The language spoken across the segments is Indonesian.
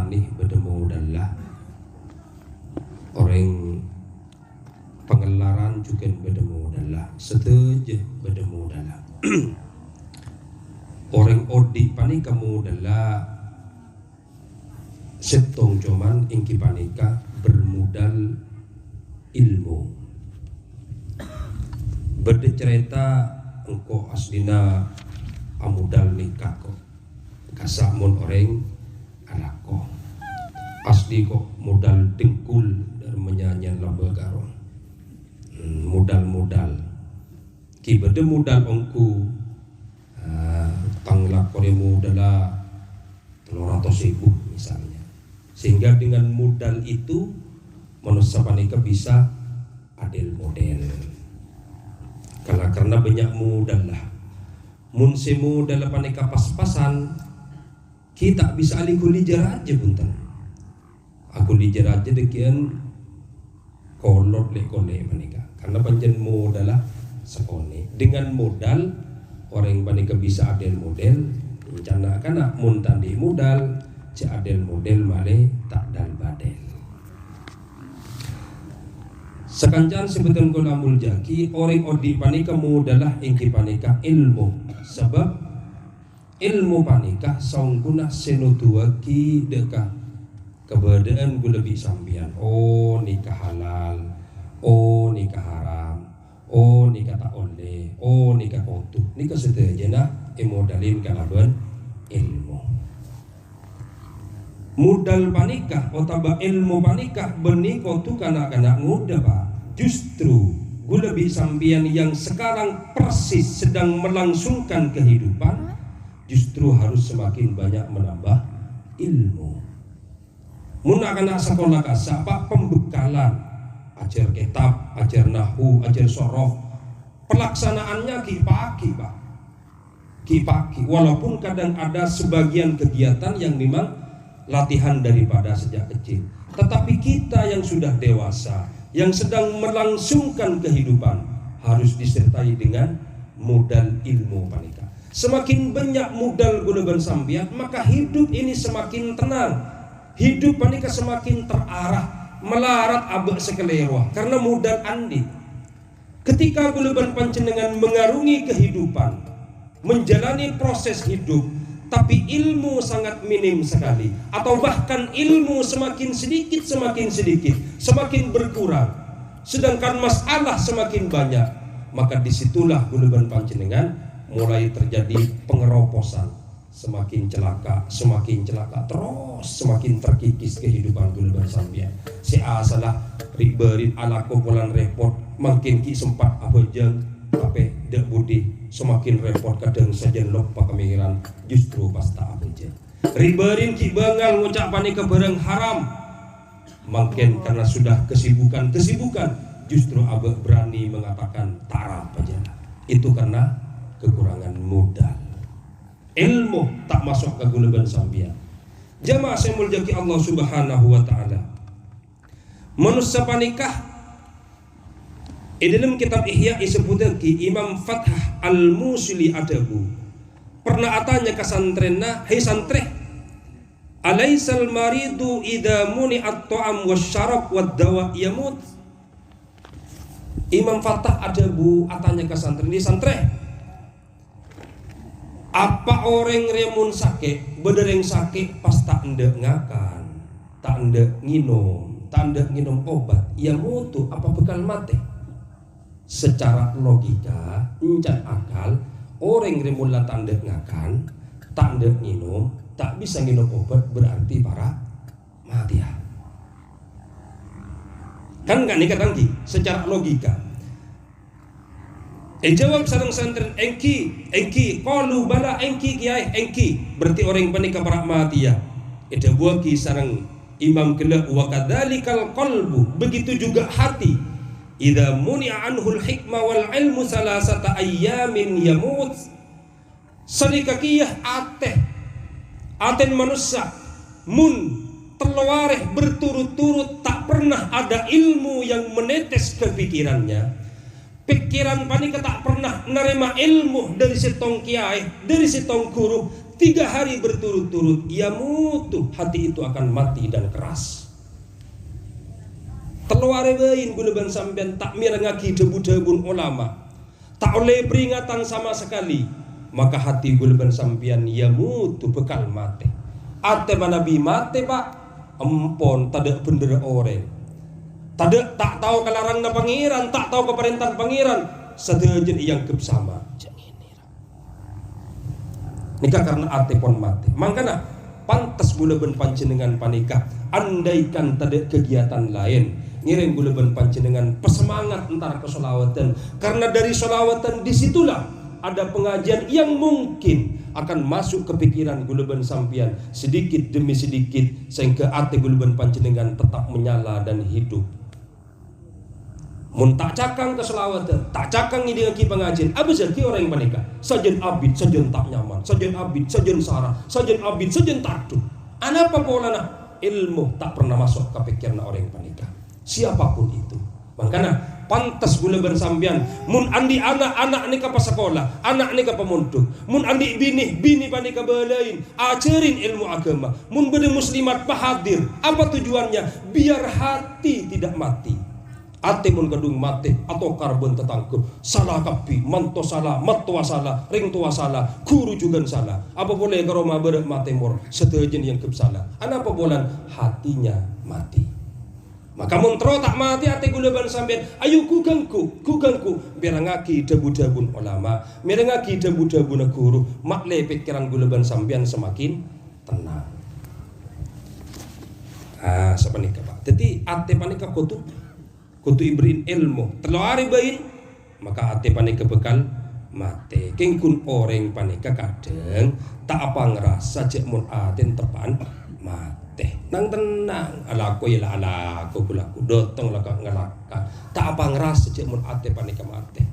panih bedemu adalah orang pengelaran juga bedemu adalah setuju bedemu adalah orang odi panih kamu adalah setong cuman ingki panika bermodal ilmu bercerita engkau aslina amudal nikah kok kasamun orang alako asli kok modal dengkul dari menyanyian lamba garong modal ki bede modal ongku tangla koremu adalah 300.000 misalnya, sehingga dengan modal itu manusia panika bisa adil model karena banyak modal lah mun semu dalam panika pas-pasan kita bisa alih kulijar aja buntan aku lijar aja dekian kolot lekone panika karena panjen modal lah sekone dengan modal orang panika bisa adil model rencana kana mun tadi modal si adil model male tak dal badel sekancan sebutan kolamul jaki orang odi panika mudalah ingki panika ilmu sebab ilmu panika saungguna senutuaki deka keberadaan gue lebih sambian oh nikah halal oh nikah haram oh nikah tak oleh oh nikah kotuh nikah seterjena modalin kalaban ilmu modal panikah otaba ilmu panikah benih kotuh kanak-kanak muda pak justru gue lebih sambian yang sekarang persis sedang melangsungkan kehidupan justru harus semakin banyak menambah ilmu mun anak sekolah kasapa pembekalan ajar kitab, ajar nahu, ajar sorof pelaksanaannya kipaki pak kipaki walaupun kadang ada sebagian kegiatan yang memang latihan daripada sejak kecil tetapi kita yang sudah dewasa yang sedang melangsungkan kehidupan harus disertai dengan modal ilmu panika semakin banyak modal gunakan sambian maka hidup ini semakin tenang hidup panika semakin terarah melarat abek sekelewa karena modal andi ketika gunakan panjenengan mengarungi kehidupan menjalani proses hidup tapi ilmu sangat minim sekali atau bahkan ilmu semakin sedikit semakin berkurang sedangkan masalah semakin banyak maka disitulah gunakan panjenengan mulai terjadi pengeroposan semakin celaka terus semakin terkikis kehidupan gunakan sambian si asalah riberin ala kumpulan repot makin ki sempat apa jeng apa dek budi semakin repot kadang saja lupa kemikiran justru pasta apa jeng riberin ki bengal ngucap panik kebereng haram makin karena sudah kesibukan justru abah berani mengatakan tarap aja itu karena kekurangan modal ilmu tak masuk ke gunakan sambian jamaah saya muljaki Allah subhanahu wa ta'ala manusia panikah dalam kitab Ihya disebutkan Imam Fathah Al-Musili adabu pernah atanya ke santrenna hei santreh alaisal maridu idha muni'at ta'am wasyarab wad-dawa yamut Imam Fathah adabu atanya ke santren di santreh apa orang remun sakit bedereng sakit pas tak ndek ngakan tak ndek nginum obat ia mutu apa bekal mati secara logika encan akal orang remun tak ndek ngakan tak ndek nginum tak bisa nginum obat berarti para mati ya kan nggak nikah tangki secara logika jawab sareng santren engki qalu bala engki kiai engki berarti orang panika para mati ya itu buaki sareng imam kela wa kadzalikal qalbu begitu juga hati idza muni'a anhul hikmah wal ilmu salasata ayyamin yamut sadikakiyah aten manusia mun terlawareh berturut-turut tak pernah ada ilmu yang menetes ke pikiran panika tak pernah menerima ilmu dari setong kiai dari setong guru 3 hari berturut-turut ia mutu, hati itu akan mati dan keras. Teluare bain guleban sampean tak mirengaki debu-debun ulama, tak oleh peringatan sama sekali, maka hati guleban sampean ia mutu bekal mate. Ate manabi mate pak, empon tada bener orang, tada tak tahu kelarang na pangeran, tak tahu keperintahan pangeran, sedajen yang kebsama. Nikah karena ate pon mate. Mangkana pantas guleban panjenengan panikah, andaikan tada kegiatan lain. Ngiring guleban panjenengan pesemangat entar ke solawatan, karena dari solawatan disitulah ada pengajian yang mungkin akan masuk ke pikiran guleban sampian sedikit demi sedikit, sehingga ati guleban panjenengan tetap menyala dan hidup. Mun tak cakang ke solawatan, tak cakang ngiding ki pengajian, abis ki orang yang menikah sajen abid, sajen tak nyaman, sajen abid, sajen sarah, sajen abid, sajen takdu. Anapa polana ilmu tak pernah masuk ke pikiran orang yang menikah, siapapun itu. Makanya pantas guleban sampean mun andi anak-anak nika pas sekolah, anak nika pemunduk, mun andi bini panika belain, ajarin ilmu agama, mun bede muslimat pahadir. Apa tujuannya? Biar hati tidak mati. Ate mun kadung mate atau karbon tetangkup, salah kapi, manto salah, matua salah, ring tua salah, guru juga salah. Apa boleh kalau mabere mate mor setejen yang kebsalah. Apa bolan hatinya mati. Maka muntro tak mati ate guleban sampean, ayo kugangku biar ngaki debu-debun ulama, biar ngaki debu-debun guru, makle pikiran guleban sampean semakin tenang. Sepanika Pak. Jadi ate panika kutu ibrin ilmu, terlari bain, maka ate panika bekal mate. Kengkun orang panika kadang tak apa ngerasa cek mun aten terpan mate. Nang tenang, alaku ya alaku kulaku dotong laka ngelaka. Tak apa ngerasa cek mun ate panika mate.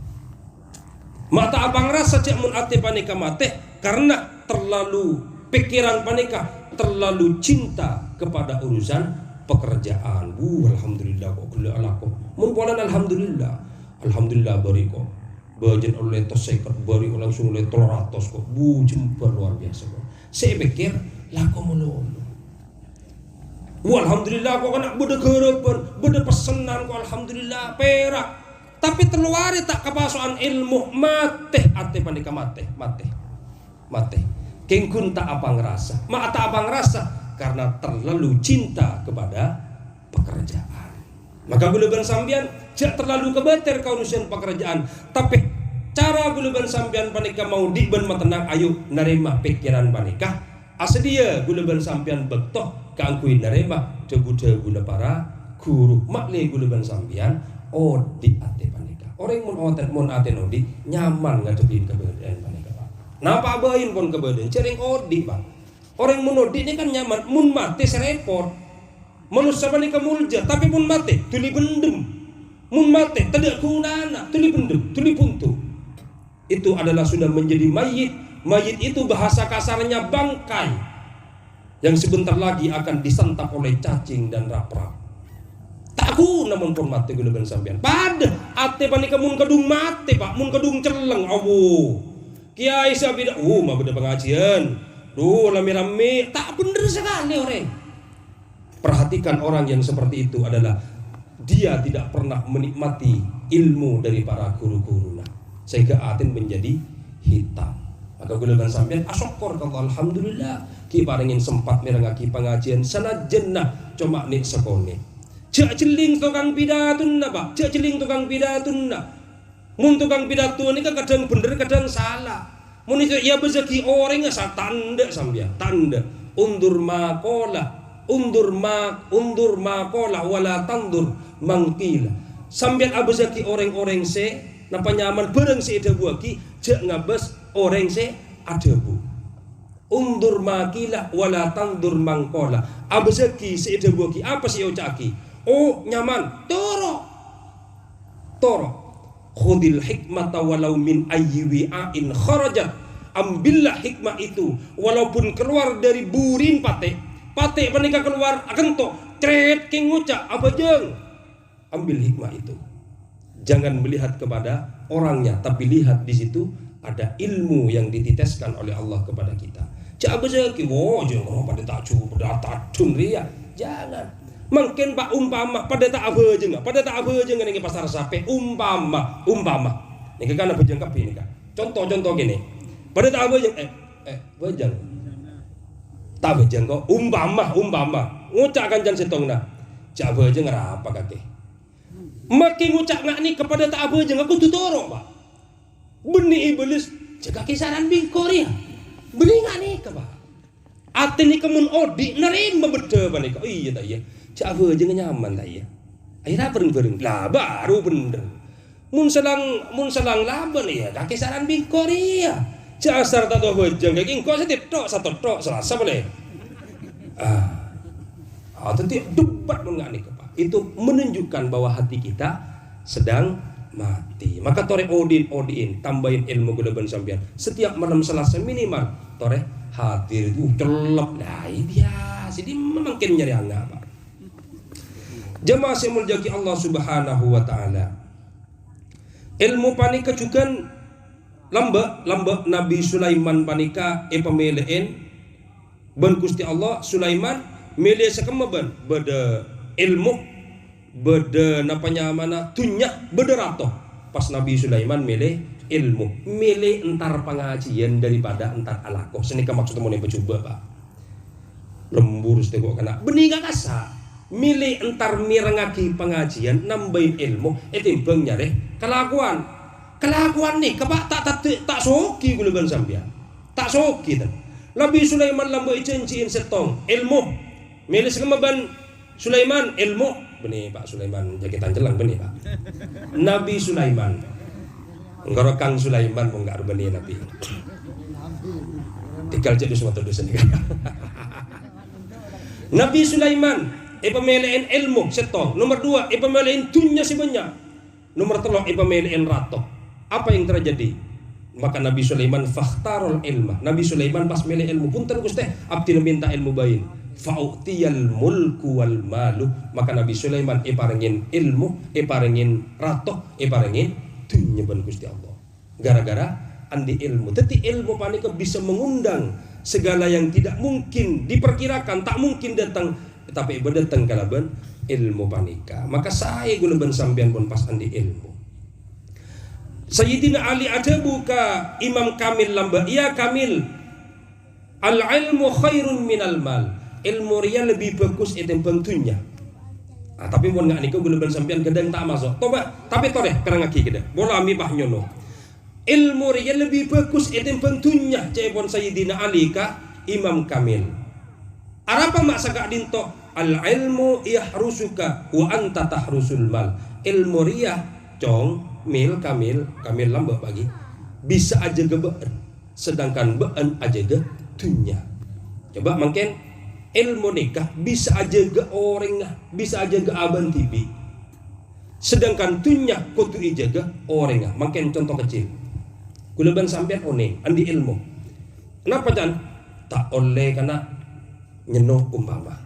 Mata apa ngerasa cek mun ate panika mate karena terlalu pikiran panika terlalu cinta kepada urusan pekerjaan. Alhamdulillah kok kuliah alaku. Mun polan alhamdulillah bari kok. Bajen oleh tos seker bari langsung oleh 300 kok. Jembar luar biasa kok. Saya pikir laku melulu. Alhamdulillah kok kena beda gerepan, beda pesenan kok alhamdulillah perak. Tapi terluari tak kepasokan ilmu mate ate panika mate. Kengkun tak apa ngerasa. Tak apa ngerasa karena terlalu cinta kepada pekerjaan. Maka guleban sampean jak terlalu kebeter kaunusian pekerjaan, tapi cara guleban sampean panika mau diben matenang ayo narima pikiran panika. Asedia guleban sampean betoh kangkuin narima debu-debu para guru makle guleban sampean odi ate panika. Orang mun ate odi nyaman ngadepin keberadaan panika Pak. Napa bain pun keberadaan cering odi Pak. Orang munodi ini kan nyaman, mun mate serepot. Manusia panika mulja, tapi mun mate tuli bendem. Mun mate tidak gunana, tuli bendem, tuli puntu. Itu adalah sudah menjadi mayit. Mayit itu bahasa kasarnya bangkai yang sebentar lagi akan disantap oleh cacing dan rap-rap. Tak guna mun pun mate guleban sampean. Pada ate panika mun kadung mate Pak, mun kadung celeng awu. Kiai sabida, mah beda pengajian. Rame-rame, tak bener sekali orang. Perhatikan orang yang seperti itu adalah dia tidak pernah menikmati ilmu dari para guru-guru, sehingga atin menjadi hitam. Maka guleban sampean asyukur kalau alhamdulillah ki paringin sempat mirengaki pengajian sanajan cuma nik sekone. Jak jeling tukang pidatun Pak, jak jeling tukang pidatun. Mun tukang pidatun ini kadang bener kadang salah. Mun itu ya bezeki orang asa tanda sampean, tanda undur makola wala tandur mangkila. Sampean abezeki orang-orang se napa nyaman bareng se ada buaki jak ngabes orang se ada bu. Undur makila wala tandur mangkola. Abezeki se ada buaki apa sih ocaki? Nyaman toro. Khudil hikmata walau min ayyi wi'ain kharajat. Ambillah hikmah itu walaupun keluar dari burin pate panika keluar akan to cret king ngucak apa jeng. Ambil hikmah itu. Jangan melihat kepada orangnya, tapi lihat di situ ada ilmu yang dititeskan oleh Allah kepada kita. Cak bezeki jeng pada tak pada tak cun ria. Jangan. Mungkin Pak umpama pada tak apa jeung ning pasar sape umpama. Niki kan bejeng kapi nih kan. Contoh gini. Pada tak apa jeung bejeng. Tak bejeng kok umpama. Ngucak kancan setongna. Cak bejeng apa kake. Makin ngucak ngak ni kepada tak apa jeung aku tutoro Pak. Benih iblis jaga kisaran bingkor ya. Benih ngak ni ke Pak. Ati ni kemun odi nerima beda panika. Iya tak iya. Cak apa jeung nyaman tak iya. Akhirnya bareng-bareng. Lah baru bener. Mun selang laban ya kaki saran bingkor ya. Cak asar tak tahu bejeng kayak engko satu tok selasa boleh. Tentu debat ngak ni ke Pak. Itu menunjukkan bahwa hati kita sedang mati. Maka tore odiin tambahin ilmu geleban sampean. Setiap malam Selasa minimal tore hadir itu celep dah biasa. Jadi memang ken nyari angga Pak. Jemaah yang muljaki Allah Subhanahu wa taala. Ilmu panika juga lamba Nabi Sulaiman panika pamelein ban Gusti Allah Sulaiman milih sakemaban beda ilmu beda napanya mana tunyak beda rato. Pas Nabi Sulaiman milih ilmu, milih entar pengajian daripada entar alako. Senika maksudnya mau coba Pak. Lembur setego kena benih gak kasa. Milih entar mirengaki pengajian nambahin ilmu timbang nyari kelakuan nih kepak tak soki guleban sampean tak soki tan. Nabi Sulaiman lambai janjiin setong ilmu milih sekemaban Sulaiman ilmu benih Pak Sulaiman jaketan jelang benih Pak. Nabi Sulaiman enggak Kang Sulaiman mau enggak benih Nabi tinggal jadi suatu dosa nih. Nabi Sulaiman pemilihan ilmu setong. Nomor 2 pemilihan dunia si banyak. Nomor 3 pemilihan rato. Apa yang terjadi? Maka Nabi Sulaiman fakhtarul ilma. Nabi Sulaiman pas milih ilmu punten Gusti abdi minta ilmu bain. Fa'utiyal mulku wal malu. Maka Nabi Sulaiman parengin ilmu, parengin rato, parengin dunia ban Gusti Allah. Gara-gara andi ilmu. Teti ilmu panika bisa mengundang segala yang tidak mungkin diperkirakan, tak mungkin datang, tapi berdatang kalaban ilmu panika. Maka saya guleban sampean pun pas andi ilmu. Sayyidina Ali ajabuka Imam Kamil lamba. Ya Kamil, al ilmu khairun minal mal. Ilmu ria lebih bagus etimbang dunya. Tapi mun ngak niku guleban sampean gedang tak masuk. Toba, tapi tore perang lagi gede. Bola ami bah nyono. Ilmu ria lebih bagus etimbang dunya. Cepon Sayyidina Ali ka Imam Kamil. Arapa maksa kak dinto al ilmu yahrusuka wa anta tahrusul mal. Ilmu ria cong mil kamil lambah bagi bisa aja gebeen sedangkan been aja ge dunya. Coba mungkin ilmu nikah bisa aja ge orang bisa aja ge aban tibi sedangkan dunya kudu ijaga orang. Mungkin contoh kecil kuleban sampean one andi ilmu kenapa Jan tak oleh karena nyenuh umpama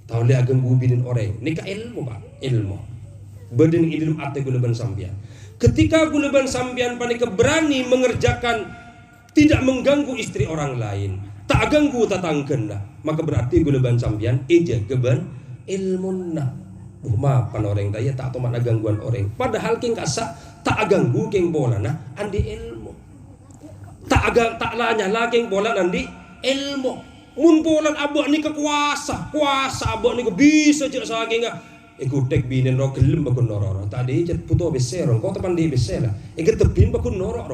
tak oleh ageng gubinin orang nikah ilmu Pak ilmu beden idilum ate guleban sampean. Ketika guleban sampean panika berani mengerjakan tidak mengganggu istri orang lain, tak ganggu tetangga, maka berarti guleban sampean eja geban ilmunna. Maafan orang daya tak tomat gangguan orang. Padahal king kasa tak ganggu king bolana andi ilmu. Tak lanya lagi bola andi ilmu. Mun bolan abok ni kuasa abok ni bisa cek saking ikutek binen ro gelem bakun noro tadi jet puto besero kok tepan di besela iket tebin bakun noro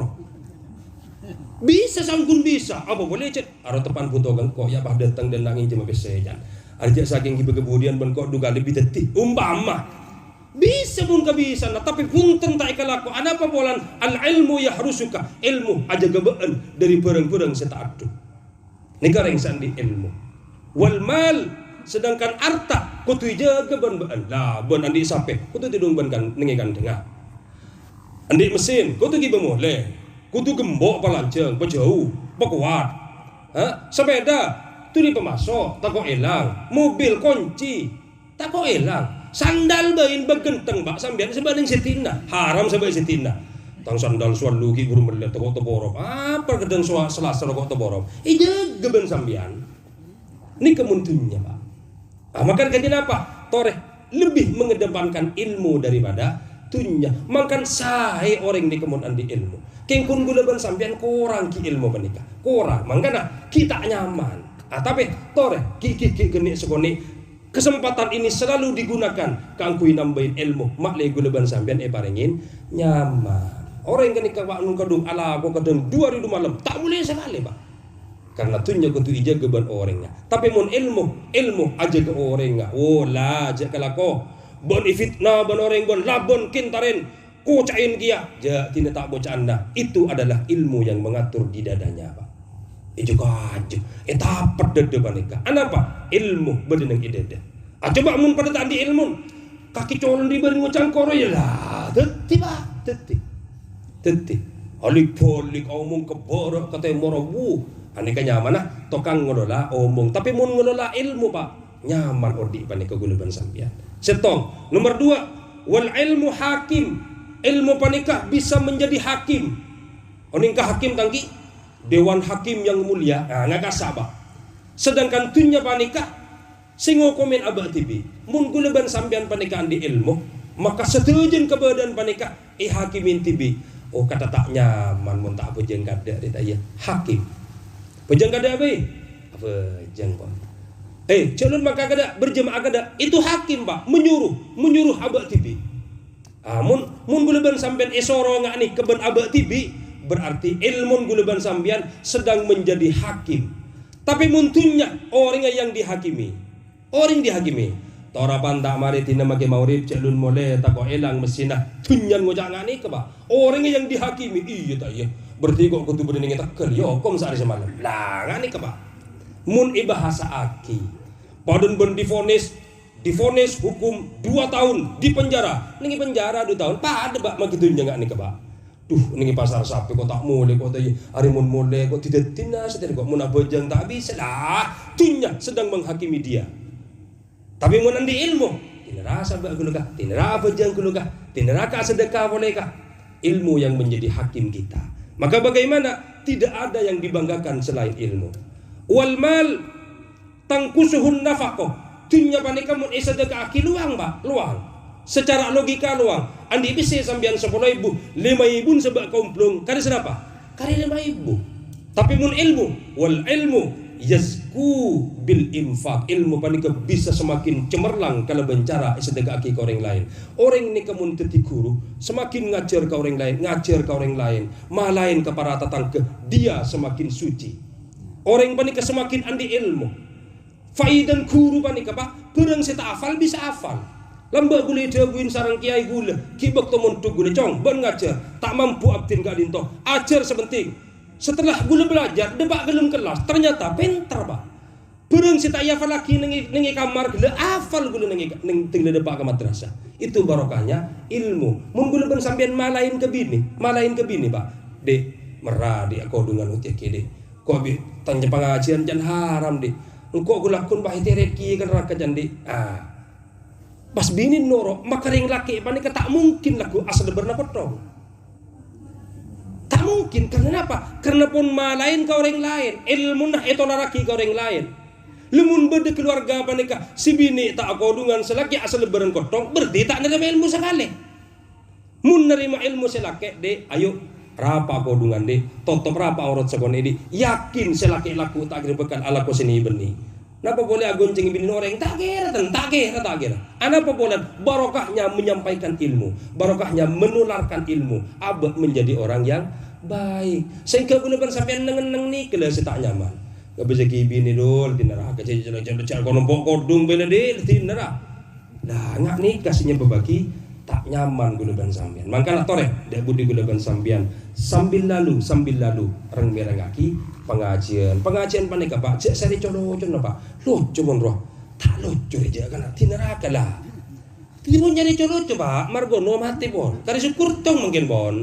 bisa sangkun bisa apa boleh cet aro tepan puto gang kok ya bah datang dan nangin jema besejan arja saking gibe kemudian ben kok duga lebih detik umpama bisa pun bisa nah tapi punten tak ikalaku ada apa bolan al ilmu yahrusuka ilmu aja gebeen dari barang-barang setaadu negara yang sandi ilmu wal mal sedangkan arta kutu jaga ban lah ban andi sape kutu tidung ban kan nengekan tengah andi mesin kutu gi bemole kutu gembok palanceng pejauh pekuat sepeda tu di pemasok tak kok elang mobil kunci tak kok elang sandal bain begenteng Pak sampean sebanding setina haram sampai setina tang sandal sualu ki guru melihat toko teborob apa kedeng selasa toko teborob ija geben sambian ini kemuntunnya Pak. Maka kenapa toreh lebih mengedepankan ilmu daripada tunya. Makan sahe orang di kemudian di ilmu kengkun gula ban sambian korang ki ilmu menikah korang mangkana kita nyaman tapi toreh ki geni sekoni kesempatan ini selalu digunakan kangkui nambahin ilmu makle gula ban sambian parengin nyaman orang yang kenika pak nun kadung ala aku kadung 2 ribu malam tak boleh sekali Pak karena tunya kutu ija geban orangnya tapi mun ilmu aja ke orangnya lah aja kalako bon ifitna bon orang bon labon kintarin kucain kia ja tina tak bocah anda itu adalah ilmu yang mengatur di dadanya Pak itu kaju eta pedede panika anapa ilmu bedeneng idede coba mun pada tadi ilmu kaki colon diberi ngucang koro ya lah teti Pak teti alik polik omong keborok kata morobu aneka nyaman tokang ngelola omong tapi mun ngelola ilmu Pak nyaman ordi panika guluban sampian setong nomor 2 wal ilmu hakim ilmu panika bisa menjadi hakim oningkah hakim tangki dewan hakim yang mulia ngakasa Pak sedangkan tunya panika singo komen abah tibi mun guluban sampian panikaan di ilmu maka setujen kebadan panika hakimin tibi kata tak nyaman mun tak pejeng kada ditaya hakim pejeng kada apa jeng Pak calon maka kada berjemaah kada itu hakim Pak menyuruh abah tibi mun guluban sampian esoro ngak nih keben abah tibi berarti ilmu guluban sambian sedang menjadi hakim tapi muntunya orang yang dihakimi tora pandak mari tina make maurib celun mole tako elang mesinah tunyan ngojak ngani ke Pak orang yang dihakimi iya tak iya berarti kok kutu bening tekel yo kom sehari semalam lah ngani ke Pak mun ibahasa aki padun ben difonis hukum 2 tahun di penjara ningi penjara 2 tahun pada Pak magitunya ngani ke Pak ningi pasar sapi kok tak mulai kok tadi hari mun mulai kok tidak tinas tadi kok mun abojang tak bisa lah tunya sedang menghakimi dia tapi mun andi ilmu tinara sabak gulukah tinara abojang gulukah tinara ka sedekah bolehkah ilmu yang menjadi hakim kita maka bagaimana tidak ada yang dibanggakan selain ilmu wal mal tangkusuhun nafaqah tunya panika mun sedekah aki luang Pak luang secara logika luang andi bisa sambian 10.000 5.000 sebab komplong kari serapa kari 5.000 tapi mun ilmu wal ilmu yazku bil infak ilmu panika bisa semakin cemerlang kalau bencara sedekah ke orang lain orang ini kemun teti guru semakin ngajar ke orang lain malain ke para tetangga dia semakin suci orang panika semakin andi ilmu faidan guru panika Pak kurang seta hafal bisa hafal lamba gule jaguin sarang kiai gule kibak tomon tu gule cong ban ngajar tak mampu abdin gak dinto ajar sepenting setelah gule belajar debak gelem kelas ternyata pintar Pak bereng si tak hafal lagi nengi kamar gule hafal gule nengi tinggal debak ke madrasah itu barokahnya ilmu mun gule ben sampean malain ke bini Pak dek merah dek kodungan utia kede kok bi tanya pengajian jan haram dek engkau gulakun bah itereki kan raka jandi pas bini noro makaring laki panika tak mungkin lagu asal berna potong tak mungkin karena apa karena pun malain ke orang lain ilmu nah itu laki ke orang lain lemun bede keluarga panika si bini tak kodungan selaki asal beren kotong berarti tak nerima ilmu sekali mun nerima ilmu selaki de ayo rapa kodungan de totop rapa aurat sekone de yakin selaki laku tak bekal ala ko sini beni napa boleh agonceng bini orang tak kira. Anapa boleh barokahnya menyampaikan ilmu, barokahnya menularkan ilmu, abad menjadi orang yang baik. Sehingga guna sampai neng nih kalau saya tak nyaman. Gak bisa bini dul tinara kecil kono kodung bela deh tinara. Nah ngak nih kasihnya berbagi tak nyaman guna sampean. Makanya tore dek budi guna sampean sambil lalu reng mereng kaki pengajian panika Pak cek sari colo-colo Pak lucu mon roh tak lucu aja kan tinaraka lah timun nyari colo-colo Pak margono mati bon kari syukur tong mungkin bon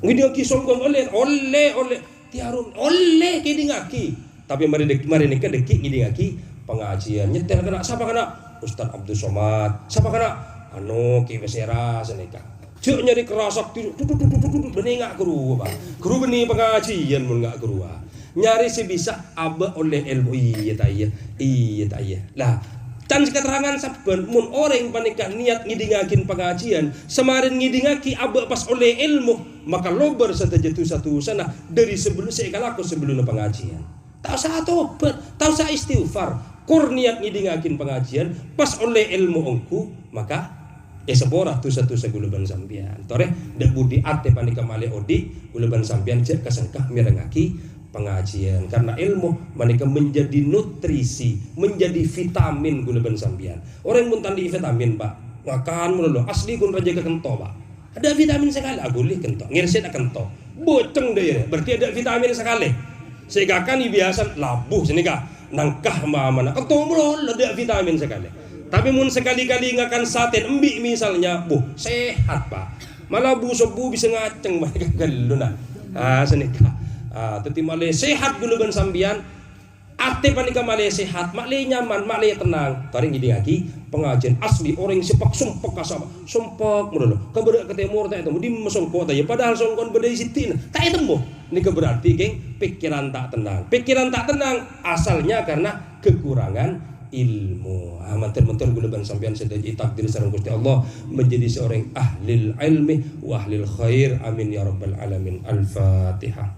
ngidi kisong gong oleh tiarun oleh kidi ngaki tapi mari nikah deki ngidi ngaki pengajian nyetel kena siapa kena Ustaz Abdul Somad siapa kena ki besera senika Cuk nyari kerasak benih nggak keruah pak. Keruah benih pengajian pun nggak keruah. Nyari sih bisa aba oleh ilmu iya tak iya. Lah tan keterangan saben mun orang panika niat ngidingakin pengajian semarin ngidingaki aba pas oleh ilmu maka lobar satu sana dari sebelum sekalaku sebelum pengajian. Tak usah tobat, tak usah istighfar. Kur niat ngidingakin pengajian pas oleh ilmu ongku maka sepora tu satu seguluban sampian. Tore dak budi ate panika male odi guluban sampian cek kasangkah mirengaki pengajian karena ilmu manika menjadi nutrisi, menjadi vitamin guluban sampian. Orang mun tandi vitamin, Pak. Makan mulu asli kun raja kento, Pak. Ada vitamin sekali, boleh kento. Ngirset kento. Boceng deh, berarti ada vitamin sekali. Sehingga kan biasa labuh sini kah nangkah mana kento mulu ada vitamin sekali. Tapi mun sekali-kali ngakan sate embi misalnya, sehat Pak. Malah sebu bisa ngaceng mereka galuna. Senika. Teti male sehat guluban sambian. Ate panika male sehat, male nyaman, male tenang. Taring gini lagi pengajian asli orang sepak sumpek kasama. Sumpek mulu. Keberak ketemu tak itu di mesongko ya padahal songkon beda sitin. Tak itu ini berarti geng pikiran tak tenang. Pikiran tak tenang asalnya karena kekurangan ilmu. Mantar-mantar guluban sampean sedaya takdir sareng Gusti Allah menjadi seorang ahlil ilmi wa ahlil khair. Amin ya rabbal alamin. Al-Fatihah.